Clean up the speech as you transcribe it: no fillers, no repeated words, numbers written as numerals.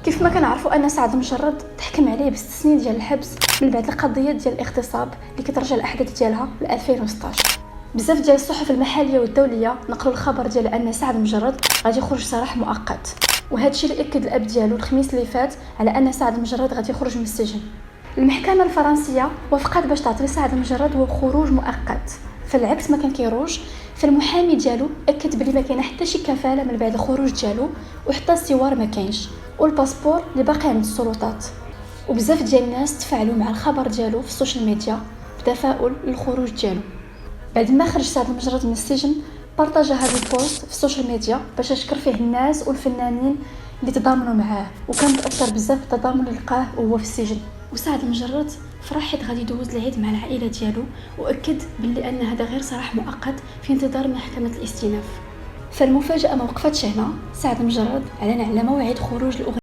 كيف ما كنعرفوا ان سعد المجرد تحكم عليه ب6 سنين ديال الحبس من بعد القضيه ديال الاغتصاب اللي كترجع الاحداث ديالها ل 2016. بزاف ديال الصحف المحليه والدوليه نقلوا الخبر ديال ان سعد المجرد غادي يخرج سراح مؤقت، وهذا الشيء اللي اكد الاب ديالو الخميس اللي فات على ان سعد المجرد غادي يخرج من السجن. المحكمه الفرنسيه وافقت باش تعطي سعد المجرد هو خروج مؤقت، فالعكس ما كان كيروج. فالمحامي ديالو اكد بلي ما كاينه حتى شي كفاله من بعد الخروج ديالو، وحتى السوار ما كاينش، والباسبور اللي باقي عند السلطات. وبزاف ديال الناس تفاعلوا مع الخبر ديالو في السوشيال ميديا بتفاؤل للخروج ديالو. بعد ما خرج سعد المجرد من السجن بارطاجا هذا البوست في السوشيال ميديا باش يشكر فيه الناس والفنانين اللي تضامنوا معاه، وكان متاثر بزاف بالتضامن اللي لقاه وهو في السجن. وسعد المجرد فرح حيت غادي يدوز العيد مع العائله ديالو، واكد باللي ان هذا غير سراح مؤقت في انتظار محكمه الاستئناف. فالمفاجاه ما وقفتش هنا، سعد المجرد اعلن على موعد خروج